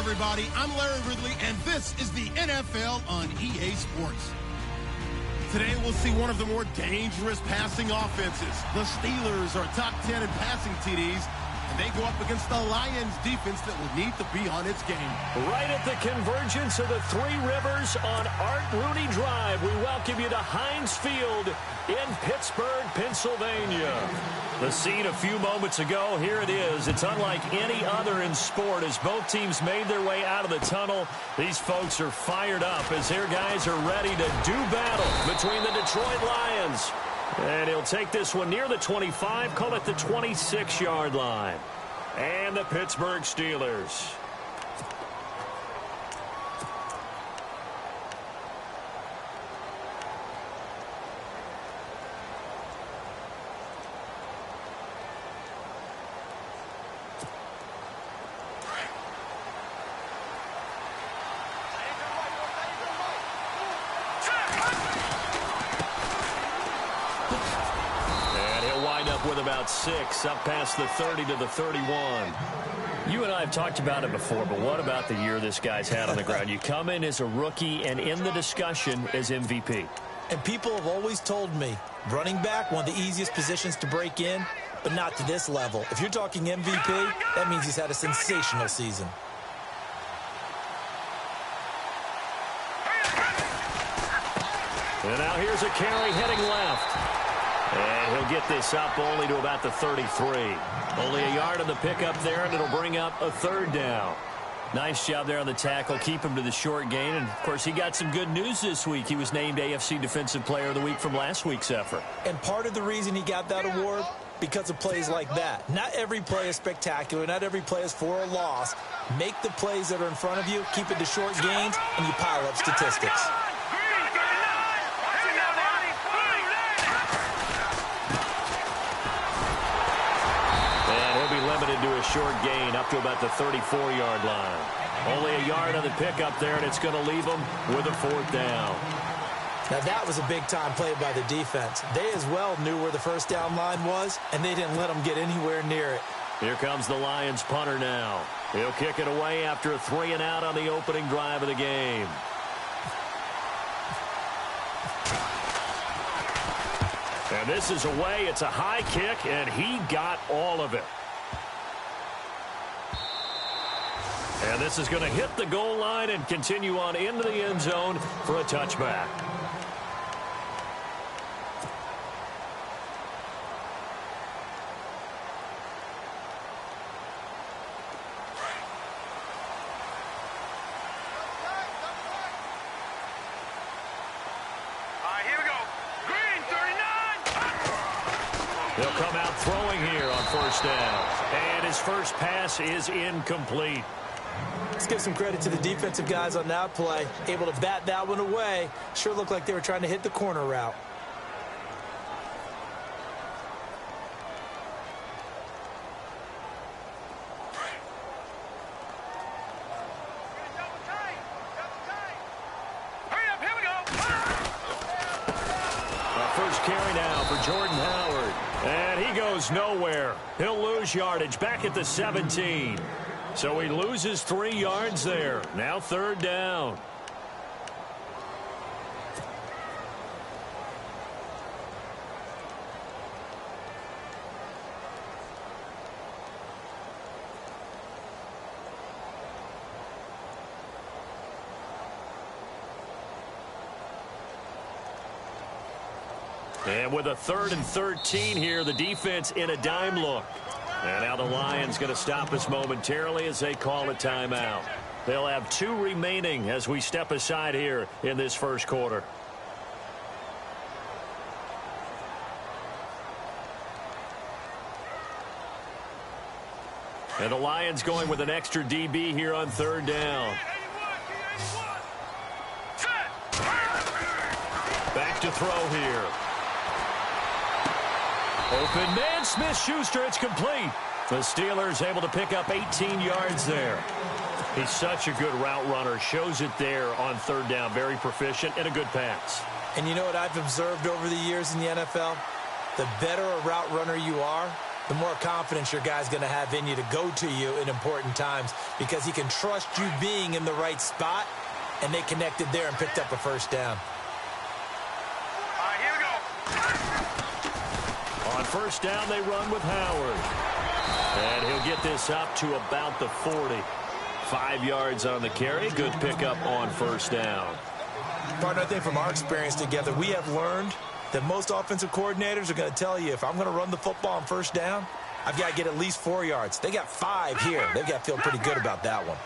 everybody. I'm Larry Ridley, and this is the NFL on EA Sports. Today, we'll see one of the more dangerous passing offenses. The Steelers are top 10 in passing TDs, and they go up against the Lions defense that will need to be on its game. Right at the convergence of the Three Rivers on Art Rooney Drive, we welcome you to Heinz Field in Pittsburgh, Pennsylvania. The scene a few moments ago, here it is. It's unlike any other in sport as both teams made their way out of the tunnel. These folks are fired up as their guys are ready to do battle between the Detroit Lions. And he'll take this one near the 25, call it the 26-yard line. And the Pittsburgh Steelers. With about 6, up past the 30 to the 31. You and I have talked about it before, but what about the year this guy's had on the ground? You come in as a rookie and in the discussion as MVP. And people have always told me, running back, one of the easiest positions to break in, but not to this level. If you're talking MVP, that means he's had a sensational season. And now here's a carry heading left. And he'll get this up only to about the 33. Only a yard on the pickup there, and it'll bring up a third down. Nice job there on the tackle. Keep him to the short gain. And, of course, he got some good news this week. He was named AFC Defensive Player of the Week from last week's effort. And part of the reason he got that award, because of plays like that. Not every play is spectacular. Not every play is for a loss. Make the plays that are in front of you, keep it to short gains, and you pile up statistics. Limited to a short gain up to about the 34-yard line. Only a yard on the pickup there, and it's going to leave them with a fourth down. Now that was a big-time play by the defense. They as well knew where the first down line was, and they didn't let them get anywhere near it. Here comes the Lions punter now. He'll kick it away after a 3-and-out on the opening drive of the game. And this is away. It's a high kick, and he got all of it. And this is going to hit the goal line and continue on into the end zone for a touchback. Here we go. Green, 39. He'll come out throwing here on first down. And his first pass is incomplete. Let's give some credit to the defensive guys on that play. Able to bat that one away. Sure looked like they were trying to hit the corner route. Hurry up, here we go. Our first carry now for Jordan Howard. And he goes nowhere. He'll lose yardage back at the 17. So he loses 3 yards there. Now third down. And with a 3rd and 13 here, the defense in a dime look. And now the Lions going to stop us momentarily as they call a timeout. They'll have 2 remaining as we step aside here in this first quarter. And the Lions going with an extra DB here on third down. Back to throw here. Open man, Smith-Schuster, it's complete. The Steelers able to pick up 18 yards there. He's such a good route runner. Shows it there on third down. Very proficient and a good pass. And you know what I've observed over the years in the NFL? The better a route runner you are, the more confidence your guy's going to have in you to go to you in important times because he can trust you being in the right spot, and they connected there and picked up a first down. All right, here we go. On first down, they run with Howard. And he'll get this up to about the 40. 5 yards on the carry. Good pickup on first down. Partner, I think from our experience together, we have learned that most offensive coordinators are going to tell you, if I'm going to run the football on first down, I've got to get at least 4 yards. They got 5 here. They've got to feel pretty good about that one.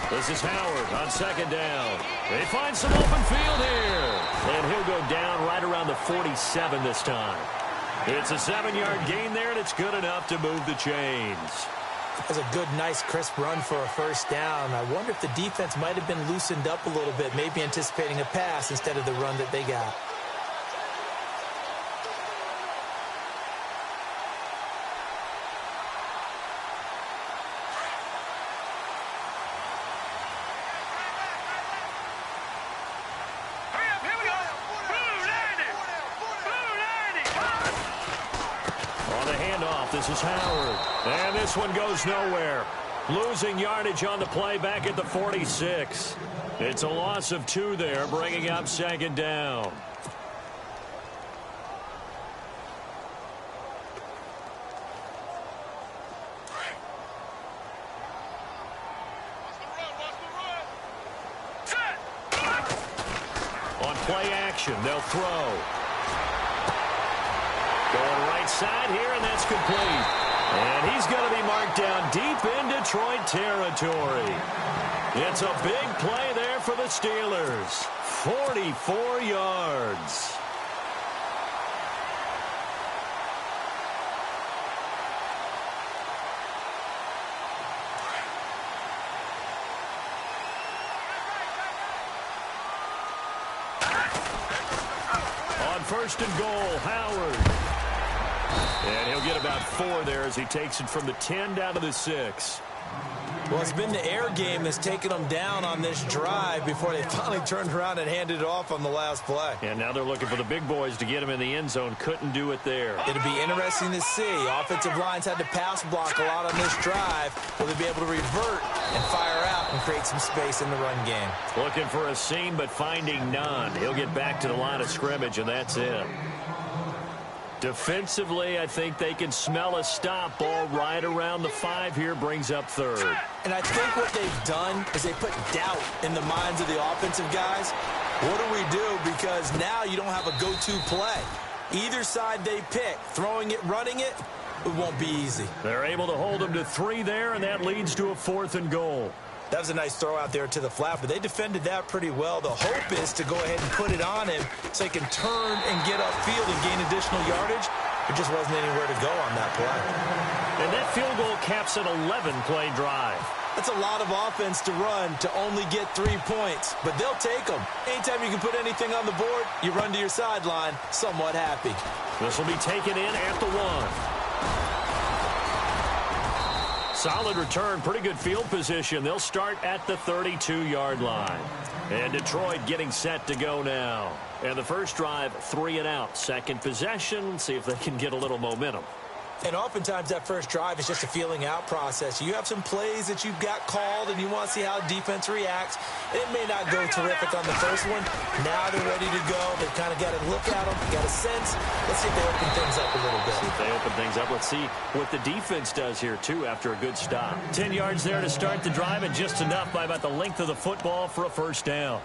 This is Howard on second down. They find some open field here. And he'll go down right around the 47 this time. It's a 7-yard gain there, and it's good enough to move the chains. That's a good, nice, crisp run for a first down. I wonder if the defense might have been loosened up a little bit, maybe anticipating a pass instead of the run that they got. This is Howard. And this one goes nowhere. Losing yardage on the play back at the 46. It's a loss of 2 there, bringing up second down. On play action, they'll throw. Going right side here, and that's complete. And he's going to be marked down deep in Detroit territory. It's a big play there for the Steelers. 44 yards. On first and goal, Howard. And he'll get about 4 there as he takes it from the 10 down to the 6. Well, it's been the air game that's taken them down on this drive before they finally turned around and handed it off on the last play. And now they're looking for the big boys to get him in the end zone. Couldn't do it there. It'll be interesting to see. Offensive lines had to pass block a lot on this drive. Will they be able to revert and fire out and create some space in the run game? Looking for a seam, but finding none. He'll get back to the line of scrimmage, and that's it. Defensively, I think they can smell a stop. Ball right around the 5 here, brings up 3rd. And I think what they've done is they put doubt in the minds of the offensive guys. What do we do? Because now you don't have a go-to play. Either side they pick, throwing it, running it, it won't be easy. They're able to hold them to 3 there, and that leads to a 4th and goal. That was a nice throw out there to the flat, but they defended that pretty well. The hope is to go ahead and put it on him so he can turn and get upfield and gain additional yardage. There just wasn't anywhere to go on that play. And that field goal caps an 11-play drive. That's a lot of offense to run to only get 3 points, but they'll take them. Anytime you can put anything on the board, you run to your sideline somewhat happy. This will be taken in at the 1. Solid return, pretty good field position. They'll start at the 32-yard line. And Detroit getting set to go now. And the first drive, 3 and out. Second possession, see if they can get a little momentum. And oftentimes that first drive is just a feeling out process. You have some plays that you've got called and you want to see how defense reacts. It may not go terrific on the first one. Now they're ready to go. They've kind of got to look at them, got a sense. Let's see if they open things up a little bit. See if they open things up. Let's see what the defense does here, too, after a good stop. 10 yards there to start the drive, and just enough by about the length of the football for a first down.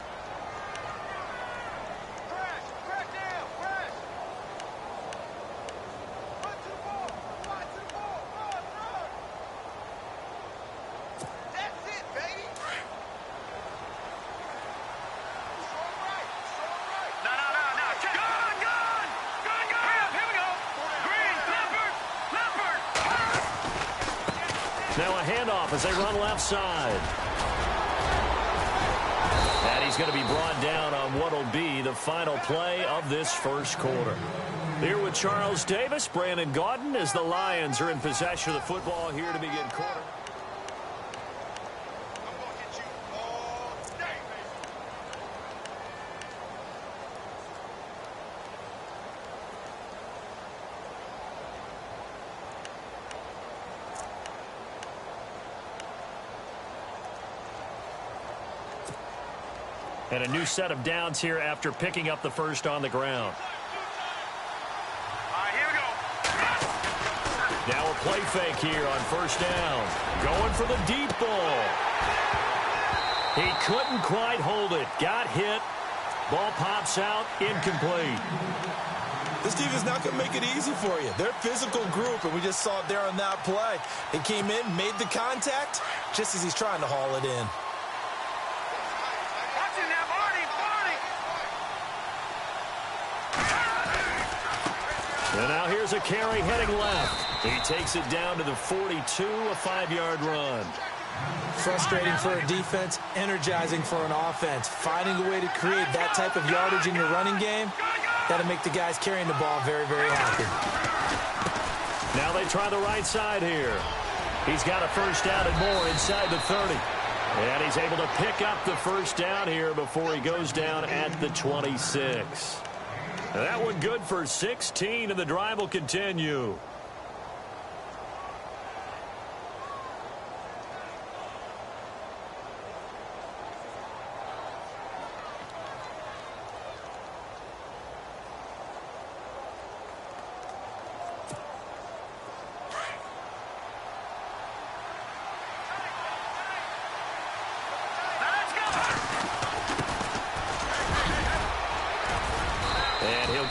Now a handoff as they run left side. And he's going to be brought down on what will be the final play of this first quarter. Here with Charles Davis, Brandon Gaudin, as the Lions are in possession of the football here to begin quarter. And a new set of downs here after picking up the first on the ground. Here we go. Now a play fake here on first down. Going for the deep ball. He couldn't quite hold it. Got hit. Ball pops out. Incomplete. This team is not going to make it easy for you. They're a physical group, and we just saw it there on that play. They came in, made the contact, just as he's trying to haul it in. Watch him now, Barney, Barney. And now here's a carry heading left. He takes it down to the 42, a 5-yard run. Frustrating for a defense, energizing for an offense. Finding a way to create that type of yardage in your running game, that'll make the guys carrying the ball very, very happy. Now they try the right side here. He's got a first down and more inside the 30. And he's able to pick up the first down here before he goes down at the 26. That one good for 16, and the drive will continue.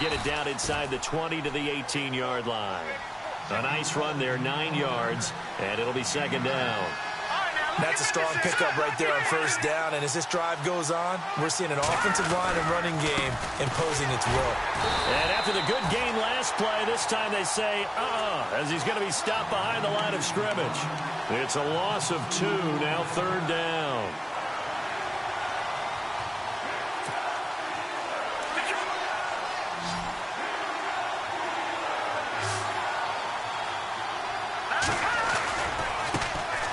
Get it down inside the 20 to the 18-yard line. A nice run there, 9 yards, and it'll be second down. That's a strong pickup right there on first down, and as this drive goes on, we're seeing an offensive line and running game imposing its will. And after the good game last play, this time they say, as he's going to be stopped behind the line of scrimmage. It's a loss of 2, now third down.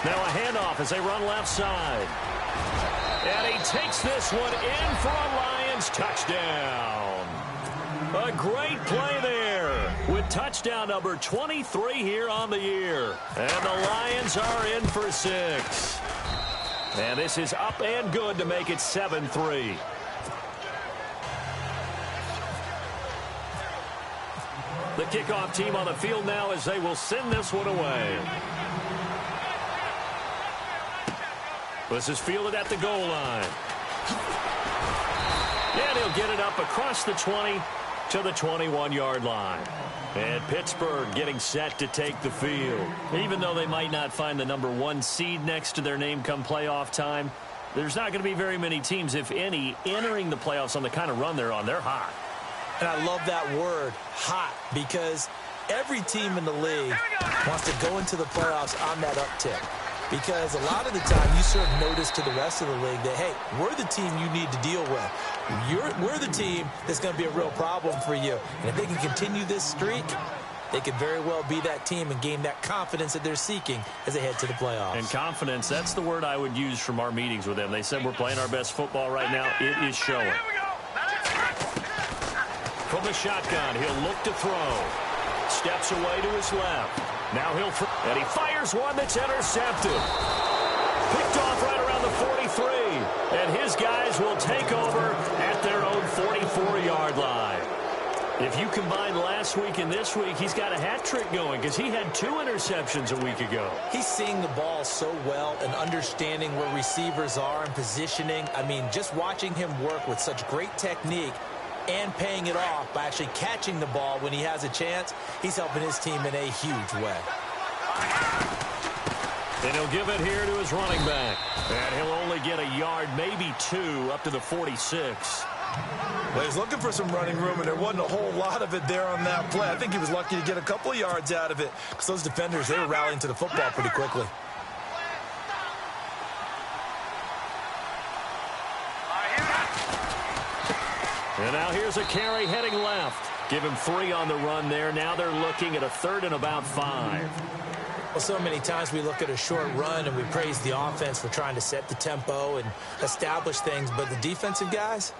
Now a handoff as they run left side. And he takes this one in for a Lions touchdown. A great play there with touchdown number 23 here on the year. And the Lions are in for 6. And this is up and good to make it 7-3. The kickoff team on the field now as they will send this one away. This is fielded at the goal line. And he'll get it up across the 20 to the 21-yard line. And Pittsburgh getting set to take the field. Even though they might not find the number 1 seed next to their name come playoff time, there's not going to be very many teams, if any, entering the playoffs on the kind of run they're on. They're hot. And I love that word, hot, because every team in the league wants to go into the playoffs on that uptick. Because a lot of the time you serve notice to the rest of the league that, hey, we're the team you need to deal with. We're the team that's going to be a real problem for you. And if they can continue this streak, they could very well be that team and gain that confidence that they're seeking as they head to the playoffs. And confidence, that's the word I would use from our meetings with them. They said we're playing our best football right now. It is showing. From the shotgun, he'll look to throw. Steps away to his left. Now he'll throw, and he fires one that's intercepted. Picked off right around the 43. And his guys will take over at their own 44-yard line. If you combine last week and this week, he's got a hat trick going because he had 2 interceptions a week ago. He's seeing the ball so well and understanding where receivers are and positioning. I mean, just watching him work with such great technique and paying it off by actually catching the ball when he has a chance, he's helping his team in a huge way. And he'll give it here to his running back. And he'll only get a yard, maybe 2, up to the 46. Well, he's looking for some running room, and there wasn't a whole lot of it there on that play. I think he was lucky to get a couple of yards out of it because those defenders, they were rallying to the football pretty quickly. And now here's a carry heading left. Give him 3 on the run there. Now they're looking at a 3rd and about 5. Well, so many times we look at a short run and we praise the offense for trying to set the tempo and establish things, but the defensive guys,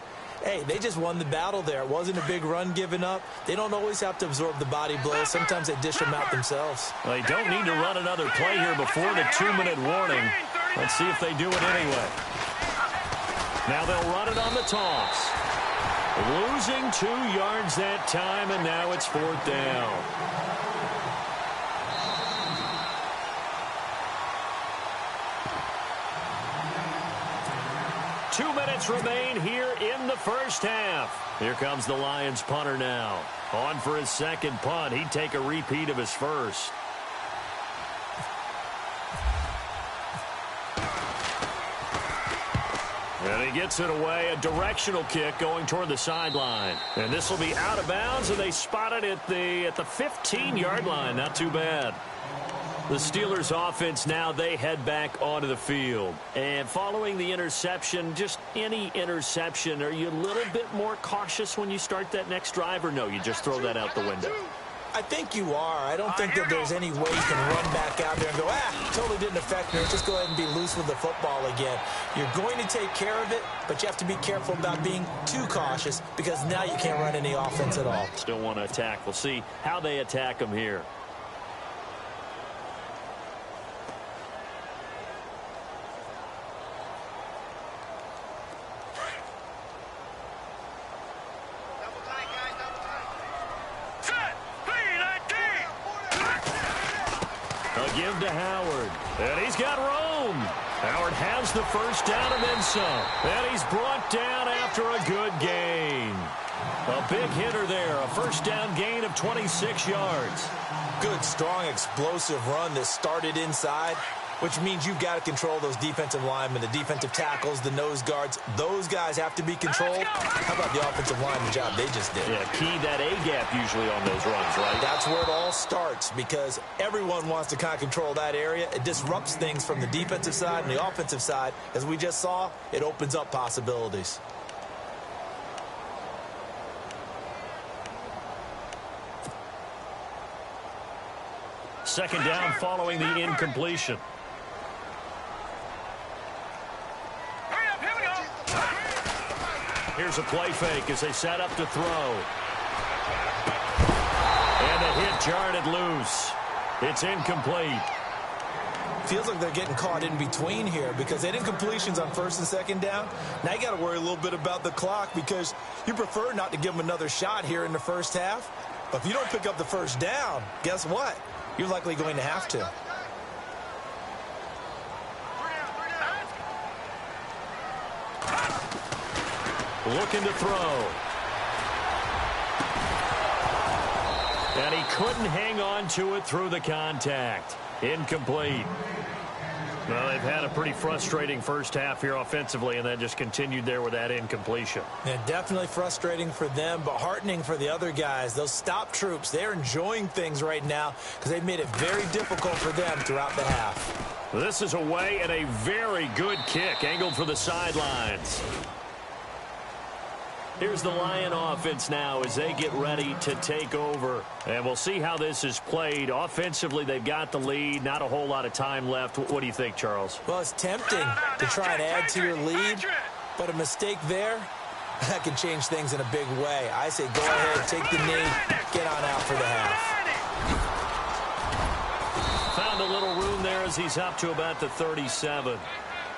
hey, they just won the battle there. It wasn't a big run given up. They don't always have to absorb the body blows. Sometimes they dish them out themselves. Well, they don't need to run another play here before the 2-minute warning. Let's see if they do it anyway. Now they'll run it on the toss. Losing 2 yards that time, and now it's 4th down. Two minutes remain here in the first half. Here comes the Lions punter now. On for his second punt. He'd take a repeat of his first. And he gets it away. A directional kick going toward the sideline. And this will be out of bounds, and they spot it at the 15-yard line. Not too bad. The Steelers offense now, they head back onto the field. And following the interception, just any interception, are you a little bit more cautious when you start that next drive, or no, you just throw that out the window? I think you are. I don't think that there's any way you can run back out there and go, totally didn't affect me. Just go ahead and be loose with the football again. You're going to take care of it, but you have to be careful about being too cautious because now you can't run any offense at all. Still want to attack. We'll see how they attack them here. Give to Howard. And he's got room. Howard has the first down and then some. And he's brought down after a good gain. A big hitter there. A first down gain of 26 yards. Good, strong, explosive run that started inside, which means you've got to control those defensive linemen, the defensive tackles, the nose guards. Those guys have to be controlled. How about the offensive line, the job they just did? Yeah, key that A-gap usually on those runs, right? That's where it all starts because everyone wants to kind of control that area. It disrupts things from the defensive side and the offensive side. As we just saw, it opens up possibilities. Second down following the incompletion. Here's a play fake as they set up to throw. And a hit jarred it loose. It's incomplete. Feels like they're getting caught in between here because they had incompletions on first and second down. Now you got to worry a little bit about the clock because you prefer not to give them another shot here in the first half. But if you don't pick up the first down, guess what? You're likely going to have to. Looking to throw. And he couldn't hang on to it through the contact. Incomplete. Well, they've had a pretty frustrating first half here offensively, and that just continued there with that incompletion. Yeah, definitely frustrating for them, but heartening for the other guys. Those stop troops, they're enjoying things right now because they've made it very difficult for them throughout the half. This is away and a very good kick angled for the sidelines. Here's the Lion offense now as they get ready to take over. And we'll see how this is played. Offensively, they've got the lead. Not a whole lot of time left. What do you think, Charles? Well, it's tempting to try and add to your lead, but a mistake there, that can change things in a big way. I say go ahead, take the knee, get on out for the half. Found a little room there as he's up to about the 37.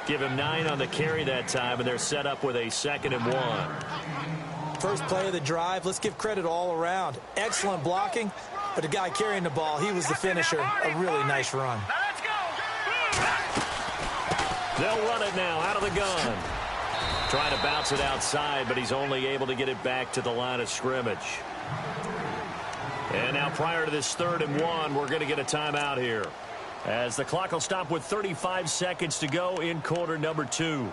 Give him 9 on the carry that time, and they're set up with a 2nd and 1. First play of the drive, let's give credit all around. Excellent blocking, but the guy carrying the ball, he was the finisher. A really nice run. They'll run it now out of the gun. Trying to bounce it outside, but he's only able to get it back to the line of scrimmage. And now prior to this 3rd and 1, we're going to get a timeout here, as the clock will stop with 35 seconds to go in quarter number 2.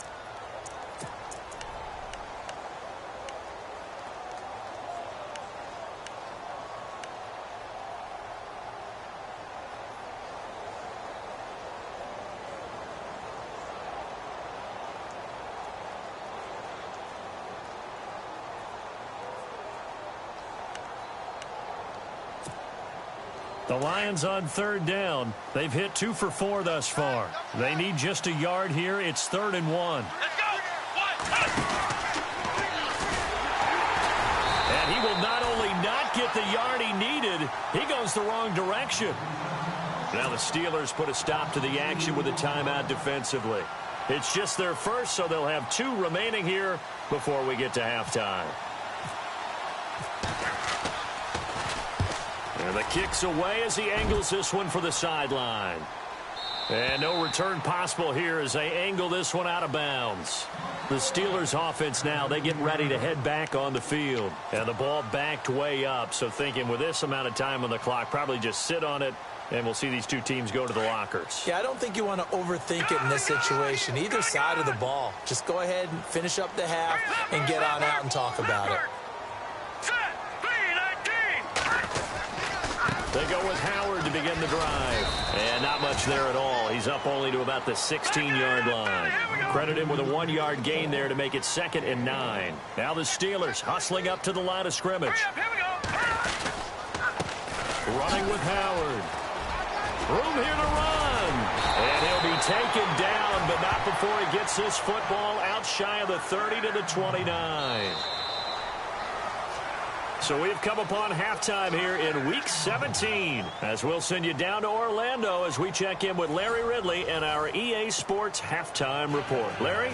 The Lions on 3rd down. They've hit 2 for 4 thus far. They need just a yard here. It's 3rd and 1. Let's go. And he will not only not get the yard he needed, he goes the wrong direction. Now the Steelers put a stop to the action with a timeout defensively. It's just their first, so they'll have 2 remaining here before we get to halftime. And the kick's away as he angles this one for the sideline. And no return possible here as they angle this one out of bounds. The Steelers offense now, they get ready to head back on the field. And the ball backed way up, so thinking with this amount of time on the clock, probably just sit on it, and we'll see these 2 teams go to the lockers. Yeah, I don't think you want to overthink it in this situation. Either side of the ball. Just go ahead and finish up the half and get on out and talk about it. They go with Howard to begin the drive. And not much there at all. He's up only to about the 16-yard line. Credit him with a 1-yard gain there to make it 2nd and 9. Now the Steelers hustling up to the line of scrimmage. Running with Howard. Room here to run. And he'll be taken down, but not before he gets this football out shy of the 30 to the 29. So we've come upon halftime here in Week 17 as we'll send you down to Orlando as we check in with Larry Ridley and our EA Sports Halftime Report. Larry?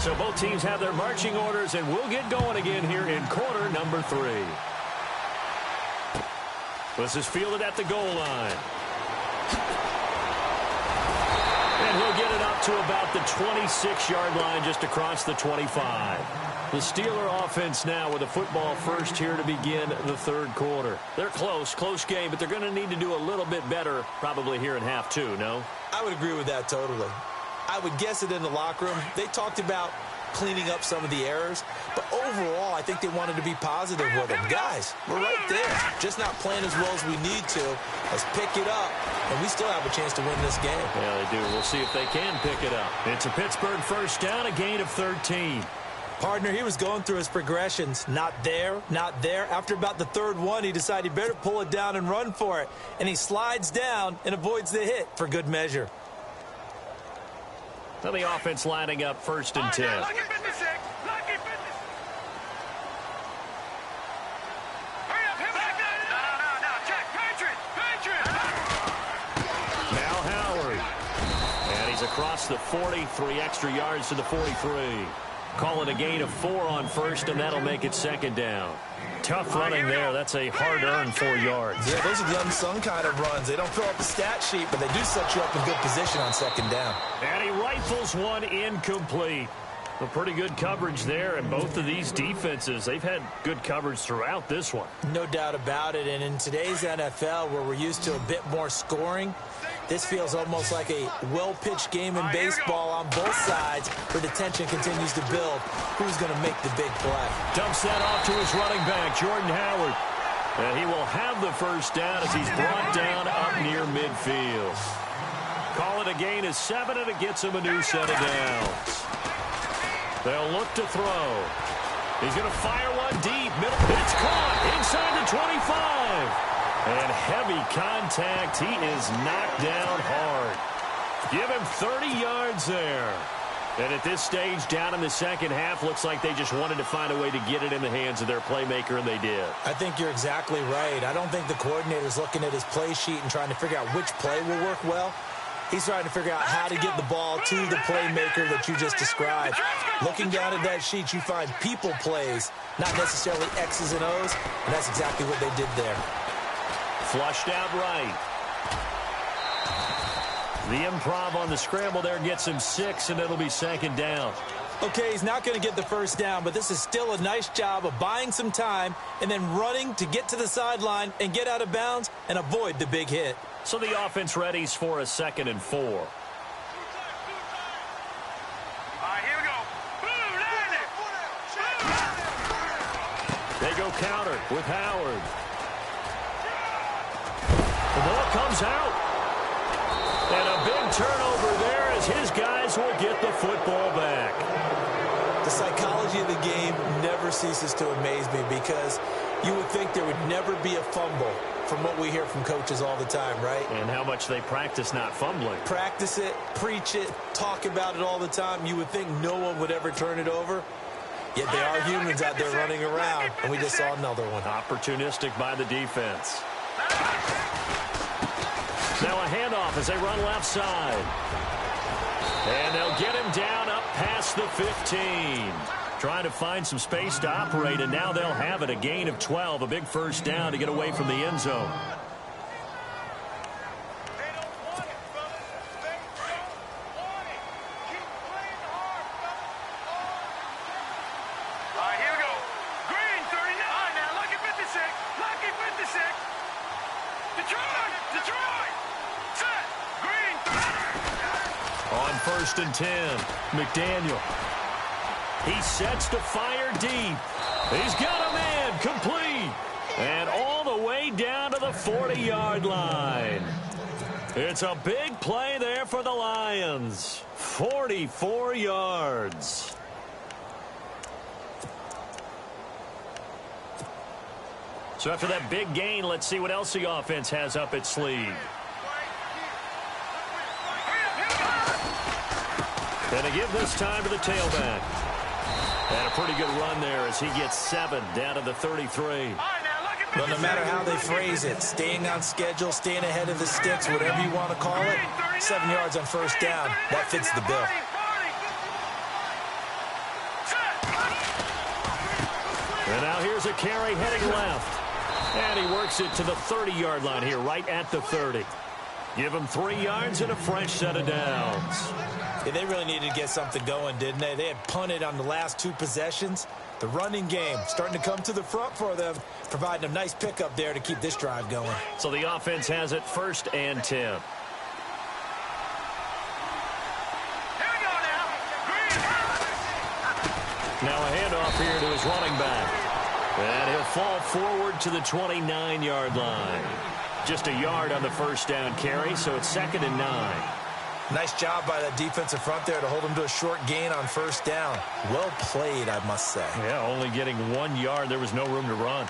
So both teams have their marching orders, and we'll get going again here in quarter number 3. This is fielded at the goal line. And he'll get it up to about the 26-yard line just across the 25. The Steeler offense now with a football first here to begin the 3rd quarter. They're close game, but they're going to need to do a little bit better probably here in half 2, no? I would agree with that totally. I would guess it in the locker room. They talked about cleaning up some of the errors, but overall, I think they wanted to be positive with them. Guys, we're right there. Just not playing as well as we need to. Let's pick it up, and we still have a chance to win this game. Yeah, they do. We'll see if they can pick it up. It's a Pittsburgh first down, a gain of 13. Partner, he was going through his progressions. Not there, not there. After about the 3rd one, he decided he better pull it down and run for it. And he slides down and avoids the hit for good measure. Now the offense lining up 1st and 10. Lucky business, Nick. Lucky business. Hurry up, hit back. No. Check. Patriot. Now Howard. And he's across the 40, 3 extra yards to the 43. Call it a gain of 4 on 1st, and that'll make it 2nd down. Tough running there. That's a hard-earned 4 yards. Yeah, those are the unsung kind of runs. They don't fill up the stat sheet, but they do set you up in good position on 2nd down. And he rifles one incomplete. A pretty good coverage there, and both of these defenses, they've had good coverage throughout this one. No doubt about it, and in today's NFL, where we're used to a bit more scoring, this feels almost like a well-pitched game in baseball on both sides, where the tension continues to build. Who's going to make the big play? Dumps that off to his running back, Jordan Howard. And he will have the first down as he's brought down up near midfield. Call it a gain of 7, and it gets him a new set of downs. They'll look to throw. He's going to fire one deep. Middle. It's caught inside the 25. And heavy contact. He is knocked down hard. Give him 30 yards there. And at this stage, down in the 2nd half, looks like they just wanted to find a way to get it in the hands of their playmaker, and they did. I think you're exactly right. I don't think the coordinator's looking at his play sheet and trying to figure out which play will work well. He's trying to figure out how to get the ball to the playmaker that you just described. Looking down at that sheet, you find people plays, not necessarily X's and O's, and that's exactly what they did there. Flushed out right. The improv on the scramble there gets him 6, and it'll be 2nd down. Okay, he's not going to get the first down, but this is still a nice job of buying some time and then running to get to the sideline and get out of bounds and avoid the big hit. So the offense readies for a 2nd and 4. All right, here we go. Boom, They go counter with Howard. The ball comes out. And a big turnover there as his guys will get the football back. The psychology of the game never ceases to amaze me because you would think there would never be a fumble from what we hear from coaches all the time, right? And how much they practice not fumbling. Practice it, preach it, talk about it all the time. You would think no one would ever turn it over. Yet they are humans out there running around, and we just saw another one. Opportunistic by the defense. Now a handoff as they run left side. And they'll get him down up past the 15. Trying to find some space to operate, and now they'll have it. A gain of 12, a big first down to get away from the end zone. On 1st and 10, McDaniel. He sets to fire deep. He's got a man complete. And all the way down to the 40-yard line. It's a big play there for the Lions. 44 yards. So after that big gain, let's see what else the offense has up its sleeve. And they give this time to the tailback. And a pretty good run there as he gets 7 down to the 33. Well, no matter how they phrase it, staying on schedule, staying ahead of the sticks, whatever you want to call it, 7 yards on first down, that fits the bill. And now here's a carry heading left. And he works it to the 30-yard line here, right at the 30. Give him 3 yards and a fresh set of downs. Yeah, they really needed to get something going, didn't they? They had punted on the last 2 possessions. The running game starting to come to the front for them, providing a nice pickup there to keep this drive going. So the offense has it 1st and 10. Here we go now. Now a handoff here to his running back. And he'll fall forward to the 29-yard line. Just a yard on the first down carry, so it's 2nd and 9. Nice job by that defensive front there to hold him to a short gain on first down. Well played, I must say. Yeah, only getting 1 yard. There was no room to run.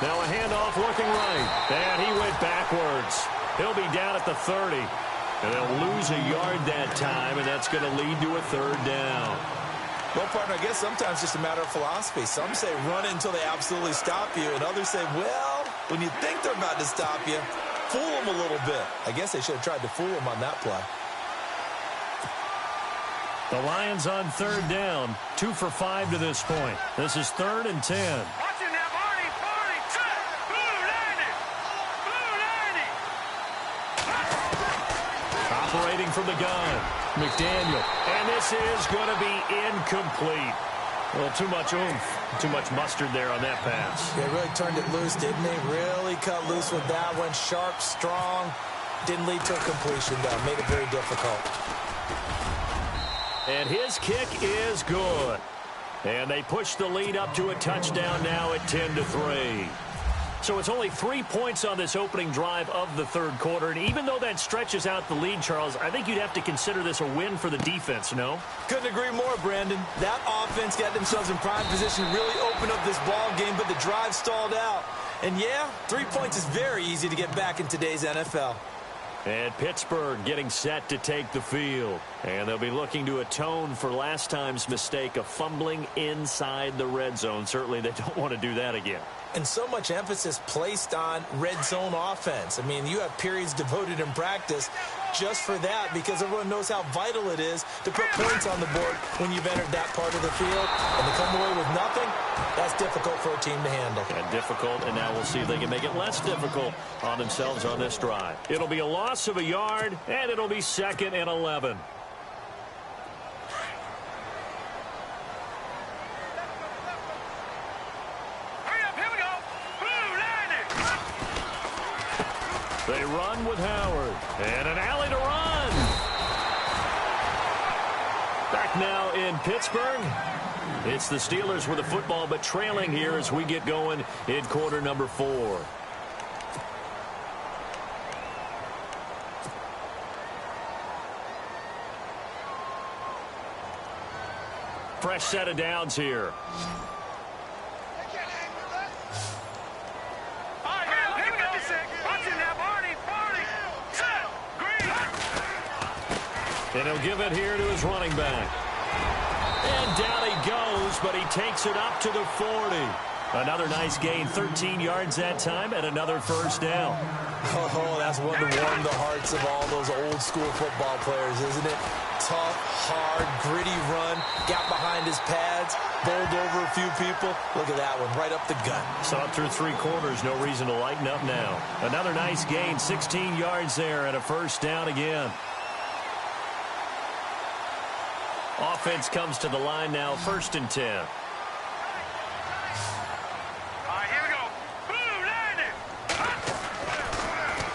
Now a handoff looking right. And he went backwards. He'll be down at the 30. And they'll lose a yard that time, and that's going to lead to a 3rd down. Well, partner, I guess sometimes it's just a matter of philosophy. Some say run it until they absolutely stop you, and others say, well, when you think they're about to stop you, fool them a little bit. I guess they should have tried to fool them on that play. The Lions on 3rd down, 2 for 5 to this point. This is 3rd and 10. Operating from the gun, McDaniel. And this is going to be incomplete. Well, too much oomph, too much mustard there on that pass. They really turned it loose, didn't they? Really cut loose with that one. Sharp, strong. Didn't lead to a completion, though. Made it very difficult. And his kick is good. And they push the lead up to a touchdown now at 10-3. So it's only 3 points on this opening drive of the 3rd quarter. And even though that stretches out the lead, Charles, I think you'd have to consider this a win for the defense, no? Couldn't agree more, Brandon. That offense got themselves in prime position to really open up this ball game, but the drive stalled out. And, yeah, 3 points is very easy to get back in today's NFL. And Pittsburgh getting set to take the field. And they'll be looking to atone for last time's mistake of fumbling inside the red zone. Certainly they don't want to do that again. And so much emphasis placed on red zone offense. I mean, you have periods devoted in practice just for that because everyone knows how vital it is to put points on the board when you've entered that part of the field. And to come away with nothing, that's difficult for a team to handle. Yeah, difficult, and now we'll see if they can make it less difficult on themselves on this drive. It'll be a loss of a yard, and it'll be 2nd and 11. They run with Howard. And an alley to run. Back now in Pittsburgh. It's the Steelers with the football, but trailing here as we get going in quarter number 4. Fresh set of downs here. And he'll give it here to his running back. And down he goes, but he takes it up to the 40. Another nice gain, 13 yards that time, and another first down. Oh, that's one to warm the hearts of all those old-school football players, isn't it? Tough, hard, gritty run, got behind his pads, bowled over a few people. Look at that one, right up the gut. Saw it through 3 quarters, no reason to lighten up now. Another nice gain, 16 yards there, and a first down again. Offense comes to the line now, 1st and 10.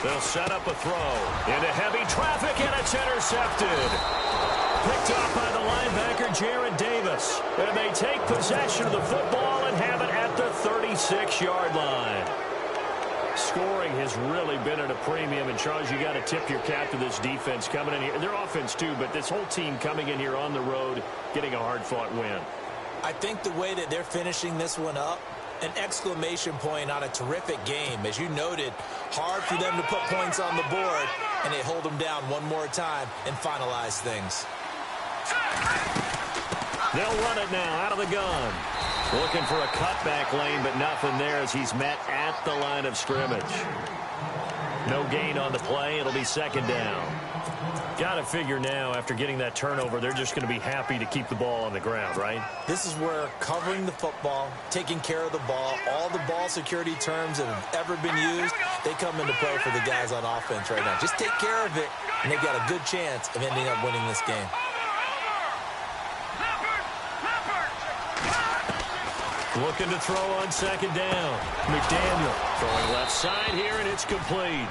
They'll set up a throw into heavy traffic, and it's intercepted. Picked off by the linebacker, Jared Davis. And they take possession of the football and have it at the 36-yard line. Scoring has really been at a premium. And, Charles, you got to tip your cap to this defense coming in here. Their offense, too, but this whole team coming in here on the road, getting a hard-fought win. I think the way that they're finishing this one up, an exclamation point on a terrific game. As you noted, hard for them to put points on the board, and they hold them down one more time and finalize things. They'll run it now out of the gun. Looking for a cutback lane, but nothing there as he's met at the line of scrimmage. No gain on the play. It'll be 2nd down. Got to figure now, after getting that turnover, they're just going to be happy to keep the ball on the ground, right? This is where covering the football, taking care of the ball, all the ball security terms that have ever been used, they come into play for the guys on offense right now. Just take care of it, and they've got a good chance of ending up winning this game. Looking to throw on 2nd down. McDaniel throwing left side here, and it's complete.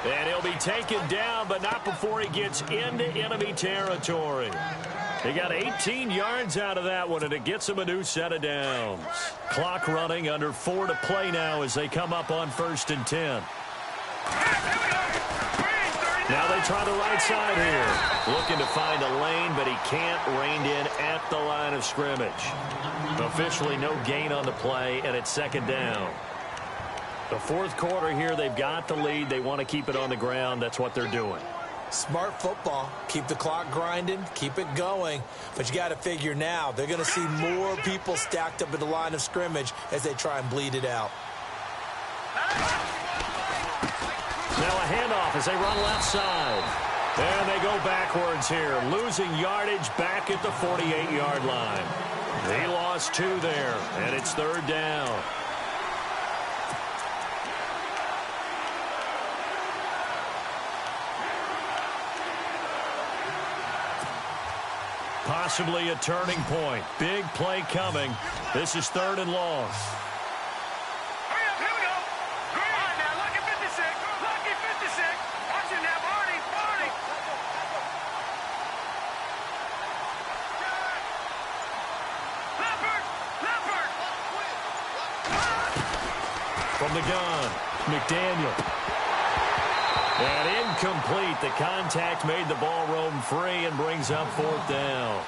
And he'll be taken down, but not before he gets into enemy territory. They got 18 yards out of that one, and it gets him a new set of downs. Clock running, under 4 to play now as they come up on 1st and 10. Now they try the right side here. Looking to find a lane, but he can't rein in at the line of scrimmage. Officially no gain on the play, and it's 2nd down. The 4th quarter here, they've got the lead. They want to keep it on the ground. That's what they're doing. Smart football. Keep the clock grinding. Keep it going. But you got to figure now, they're going to see more people stacked up at the line of scrimmage as they try and bleed it out. Now a handoff as they run left side. And they go backwards here, losing yardage back at the 48-yard line. They lost 2 there, and it's 3rd down. Possibly a turning point. Big play coming. This is 3rd and long. Hurry up, here we go. All right, now, lucky 56. Lucky 56. Watch it now, Barney. Barney. Leopard. Leopard. From the gun, McDaniel. And incomplete. The contact made the ball roam free and brings up 4th down.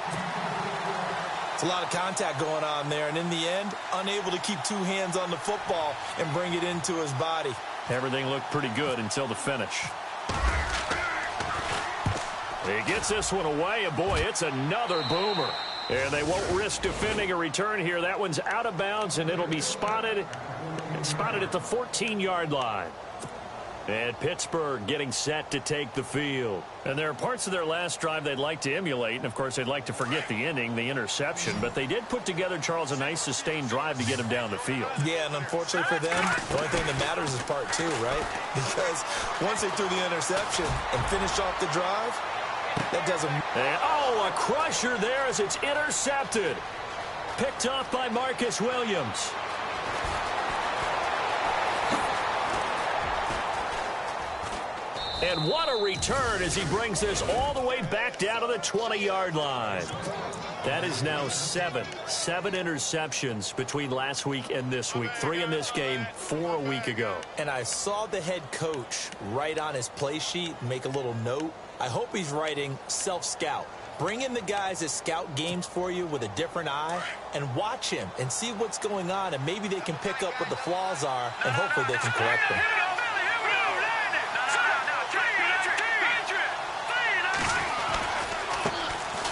It's a lot of contact going on there, and in the end, unable to keep 2 hands on the football and bring it into his body. Everything looked pretty good until the finish. He gets this one away, and boy, it's another boomer. And they won't risk defending a return here. That one's out of bounds, and it'll be spotted at the 14-yard line. And Pittsburgh getting set to take the field. And there are parts of their last drive they'd like to emulate. And, of course, they'd like to forget the ending, the interception. But they did put together, Charles, a nice sustained drive to get him down the field. Yeah, and unfortunately for them, the only thing that matters is part 2, right? Because once they threw the interception and finished off the drive, that doesn't... And, oh, a crusher there as it's intercepted. Picked off by Marcus Williams. And what a return as he brings this all the way back down to the 20-yard line. That is now 7 interceptions between last week and this week. 3 in this game, 4 a week ago. And I saw the head coach write on his play sheet, make a little note. I hope he's writing self-scout. Bring in the guys that scout games for you with a different eye and watch him and see what's going on, and maybe they can pick up what the flaws are, and hopefully they can correct them.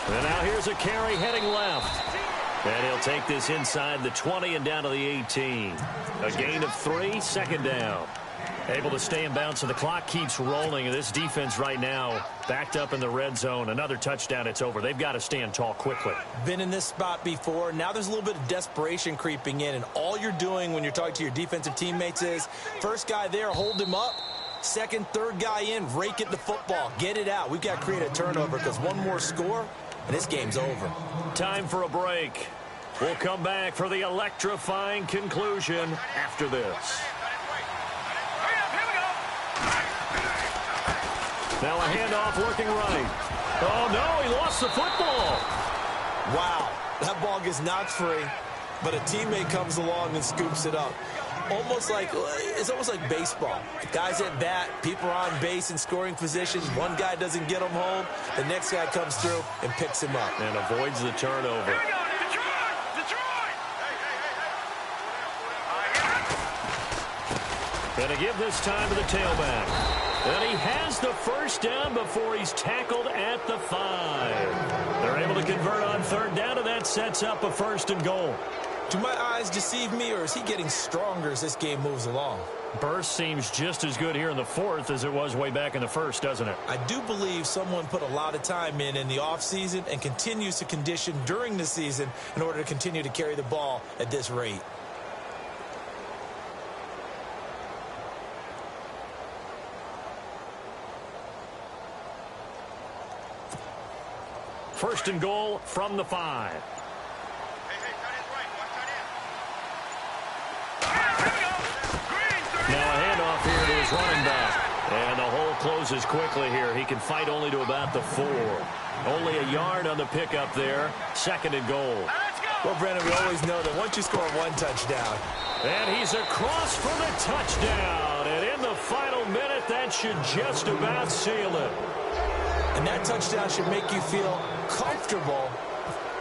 And now here's a carry heading left. And he'll take this inside the 20 and down to the 18. A gain of 3, second down. Able to stay in bounds, so the clock keeps rolling. This defense right now backed up in the red zone. Another touchdown, it's over. They've got to stand tall quickly. Been in this spot before. Now there's a little bit of desperation creeping in, and all you're doing when you're talking to your defensive teammates is first guy there, hold him up. Second, third guy in, rake at the football. Get it out. We've got to create a turnover because one more score, and this game's over. Time for a break. We'll come back for the electrifying conclusion after this. Now a handoff looking right. Oh, no, he lost the football. Wow, that ball gets knocked free, but a teammate comes along and scoops it up. It's almost like baseball. Guys at bat, people are on base in scoring positions. One guy doesn't get him home. The next guy comes through and picks him up. And avoids the turnover. And to give this time to the tailback. And he has the first down before he's tackled at the 5. They're able to convert on third down, and that sets up a 1st and goal. Do my eyes deceive me, or is he getting stronger as this game moves along? Burst seems just as good here in the 4th as it was way back in the 1st, doesn't it? I do believe someone put a lot of time in the offseason and continues to condition during the season in order to continue to carry the ball at this rate. First and goal from the 5. Now a handoff here to his running back. And the hole closes quickly here. He can fight only to about the 4. Only a yard on the pickup there. 2nd and goal. Well, Brandon, we always know that once you score one touchdown. And he's across for the touchdown. And in the final minute, that should just about seal it. And that touchdown should make you feel comfortable.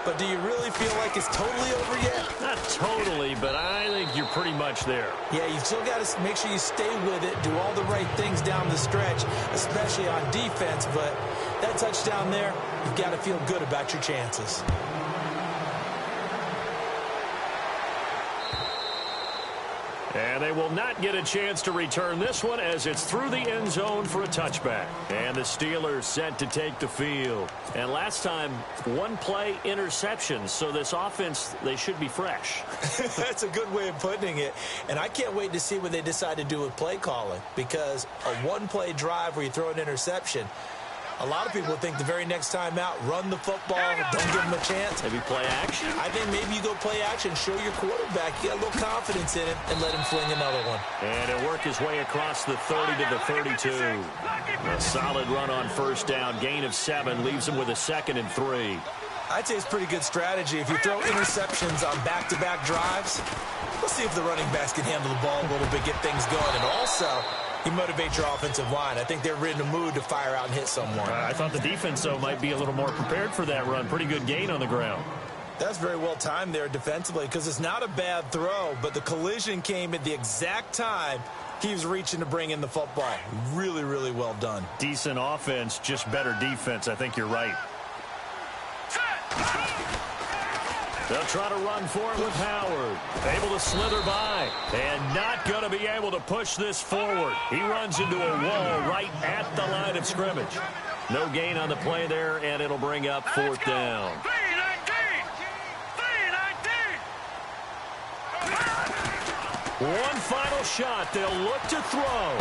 But do you really feel like it's totally over yet? Not totally, but I think you're pretty much there. Yeah, you still got to make sure you stay with it, do all the right things down the stretch, especially on defense. But that touchdown there, you've got to feel good about your chances. And they will not get a chance to return this one as it's through the end zone for a touchback. And the Steelers set to take the field. And last time, one play interception. So this offense, they should be fresh. That's a good way of putting it. And I can't wait to see what they decide to do with play calling. Because a one-play drive where you throw an interception, a lot of people think the very next time out, run the football, don't give them a chance. Maybe play action? I think maybe you go play action, show your quarterback you got a little confidence in him, and let him fling another one. And he'll work his way across the 30 to the 32. A solid run on first down, gain of 7, leaves him with a 2nd and 3. I'd say it's pretty good strategy. If you throw interceptions on back-to-back drives, we'll see if the running backs can handle the ball a little bit, get things going, and also you motivate your offensive line. I think they're in the mood to fire out and hit someone. I thought the defense, though, might be a little more prepared for that run. Pretty good gain on the ground. That's very well timed there defensively because it's not a bad throw, but the collision came at the exact time he was reaching to bring in the football. Really, really well done. Decent offense, just better defense. I think you're right. They'll try to run for it with Howard. Able to slither by. And not going to be able to push this forward. He runs into a wall right at the line of scrimmage. No gain on the play there, and it'll bring up 4th down. One final shot. They'll look to throw.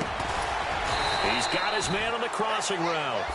He's got his man on the crossing route.